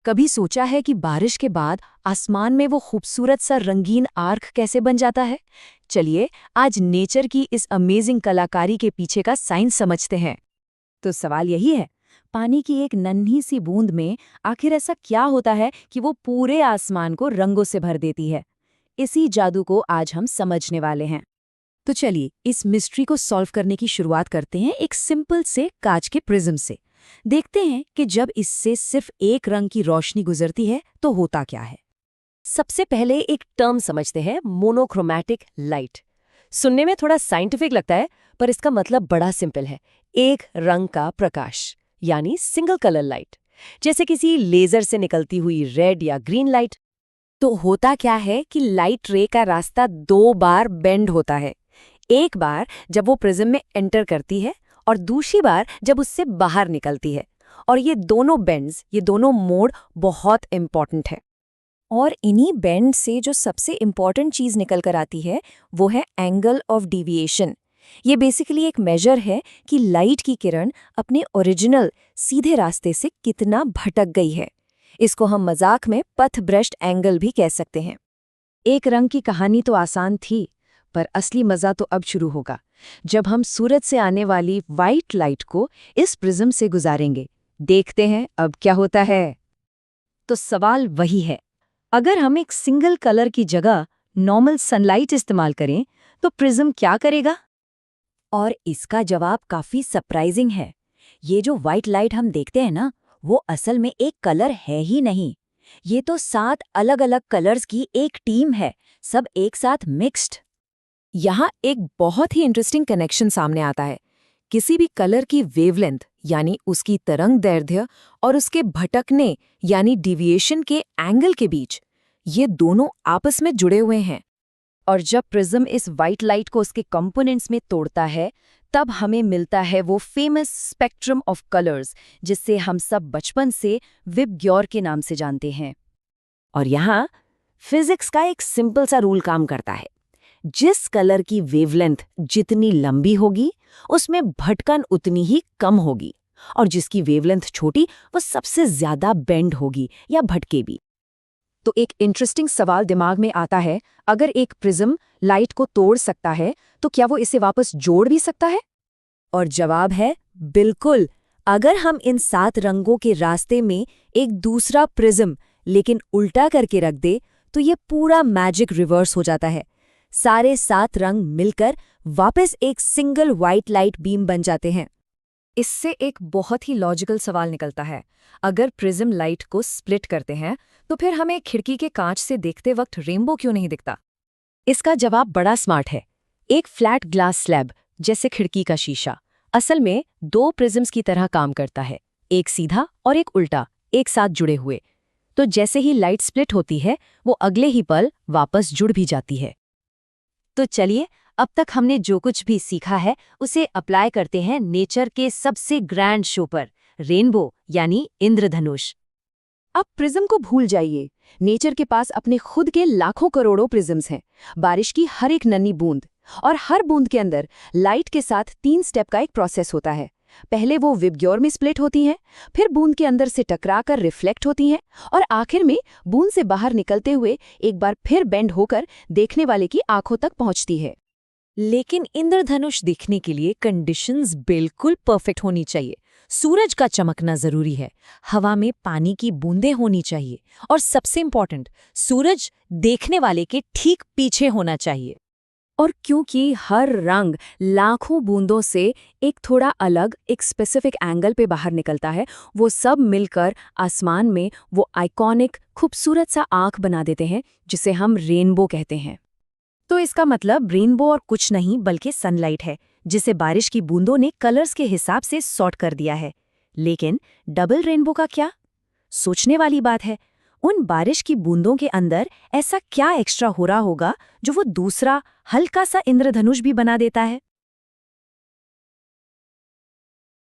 कभी सोचा है कि बारिश के बाद आसमान में वो खूबसूरत सा रंगीन आर्क कैसे बन जाता है? चलिए आज नेचर की इस अमेजिंग कलाकारी के पीछे का साइंस समझते हैं। तो सवाल यही है, पानी की एक नन्ही सी बूंद में आखिर ऐसा क्या होता है कि वो पूरे आसमान को रंगों से भर देती है? इसी जादू को आज हम समझने वाले हैं। तो चलिए इस मिस्ट्री को सॉल्व करने की शुरुआत करते हैं एक सिंपल से कांच के प्रिज्म से। देखते हैं कि जब इससे सिर्फ एक रंग की रोशनी गुजरती है तो होता क्या है। सबसे पहले एक टर्म समझते हैं, मोनोक्रोमैटिक लाइट। सुनने में थोड़ा साइंटिफिक लगता है, पर इसका मतलब बड़ा सिंपल है। एक रंग का प्रकाश, यानी सिंगल कलर लाइट। जैसे किसी लेजर से निकलती हुई रेड या ग्रीन लाइट। तो होता क्या है कि लाइट रे का रास्ता दो बार बेंड होता है। एक बार जब वो प्रिज्म में एंटर करती है और दूसरी बार जब उससे बाहर निकलती है। और ये दोनों बेंड्स, ये दोनों मोड बहुत इंपॉर्टेंट है। और इन्हीं बेंड से जो सबसे इंपॉर्टेंट चीज निकल कर आती है वो है एंगल ऑफ डिविएशन। ये बेसिकली एक मेजर है कि लाइट की किरण अपने ओरिजिनल सीधे रास्ते से कितना भटक गई है। इसको हम मजाक में पथ भ्रष्ट एंगल भी कह सकते हैं। एक रंग की कहानी तो आसान थी, पर असली मजा तो अब शुरू होगा जब हम सूरज से आने वाली वाइट लाइट को इस प्रिज्म से गुजारेंगे। देखते हैं अब क्या होता है। तो सवाल वही है, अगर हम एक सिंगल कलर की जगह नॉर्मल सनलाइट इस्तेमाल करें तो प्रिज्म क्या करेगा? और इसका जवाब काफी सरप्राइजिंग है। ये जो व्हाइट लाइट हम देखते हैं ना, वो असल में एक कलर है ही नहीं। ये तो 7 अलग अलग कलर्स की एक टीम है, सब एक साथ मिक्स्ड। यहाँ एक बहुत ही इंटरेस्टिंग कनेक्शन सामने आता है। किसी भी कलर की वेवलेंथ यानी उसकी तरंग दैर्ध्य और उसके भटकने यानी डिविएशन के एंगल के बीच, ये दोनों आपस में जुड़े हुए हैं। और जब प्रिज्म इस वाइट लाइट को उसके कंपोनेंट्स में तोड़ता है, तब हमें मिलता है वो फेमस स्पेक्ट्रम ऑफ कलर्स, जिससे हम सब बचपन से विबग्योर के नाम से जानते हैं। और यहाँ फिजिक्स का एक सिंपल सा रूल काम करता है। जिस कलर की वेवलेंथ जितनी लंबी होगी, उसमें भटकन उतनी ही कम होगी, और जिसकी वेवलेंथ छोटी वो सबसे ज्यादा बेंड होगी या भटकेगी। तो एक इंटरेस्टिंग सवाल दिमाग में आता है, अगर एक प्रिज्म लाइट को तोड़ सकता है तो क्या वो इसे वापस जोड़ भी सकता है? और जवाब है बिल्कुल। अगर हम इन 7 रंगों के रास्ते में एक दूसरा प्रिज्म लेकिन उल्टा करके रख दे तो ये पूरा मैजिक रिवर्स हो जाता है। सारे 7 रंग मिलकर वापस एक सिंगल व्हाइट लाइट बीम बन जाते हैं। इससे एक बहुत ही लॉजिकल सवाल निकलता है, अगर प्रिज्म लाइट को स्प्लिट करते हैं तो फिर हमें खिड़की के कांच से देखते वक्त रेनबो क्यों नहीं दिखता? इसका जवाब बड़ा स्मार्ट है। एक फ्लैट ग्लास स्लैब जैसे खिड़की का शीशा असल में 2 प्रिज्म्स की तरह काम करता है, एक सीधा और एक उल्टा, एक साथ जुड़े हुए। तो जैसे ही लाइट स्प्लिट होती है वो अगले ही पल वापस जुड़ भी जाती है। तो चलिए अब तक हमने जो कुछ भी सीखा है उसे अप्लाई करते हैं नेचर के सबसे ग्रैंड शो पर, रेनबो यानी इंद्रधनुष। अब प्रिज्म को भूल जाइए, नेचर के पास अपने खुद के लाखों करोड़ों प्रिज्म्स हैं। बारिश की हर एक नन्ही बूंद, और हर बूंद के अंदर लाइट के साथ 3 स्टेप का एक प्रोसेस होता है। पहले वो विबग्योर में स्प्लिट होती हैं, फिर बूंद के अंदर से टकराकर रिफ्लेक्ट होती हैं, और आखिर में बूंद से बाहर निकलते हुए एक बार फिर बेंड होकर देखने वाले की आंखों तक पहुंचती है। लेकिन इंद्रधनुष दिखने के लिए कंडीशंस बिल्कुल परफेक्ट होनी चाहिए। सूरज का चमकना जरूरी है, हवा में पानी की बूंदें होनी चाहिए, और सबसे इंपॉर्टेंट, सूरज देखने वाले के ठीक पीछे होना चाहिए। और क्योंकि हर रंग लाखों बूंदों से एक थोड़ा अलग, एक स्पेसिफिक एंगल पे बाहर निकलता है, वो सब मिलकर आसमान में वो आइकॉनिक खूबसूरत सा आंख बना देते हैं जिसे हम रेनबो कहते हैं। तो इसका मतलब रेनबो और कुछ नहीं बल्कि सनलाइट है, जिसे बारिश की बूंदों ने कलर्स के हिसाब से सॉर्ट कर दिया है। लेकिन डबल रेनबो का क्या? सोचने वाली बात है। उन बारिश की बूंदों के अंदर ऐसा क्या एक्स्ट्रा हो रहा होगा जो वो दूसरा हल्का सा इंद्रधनुष भी बना देता है?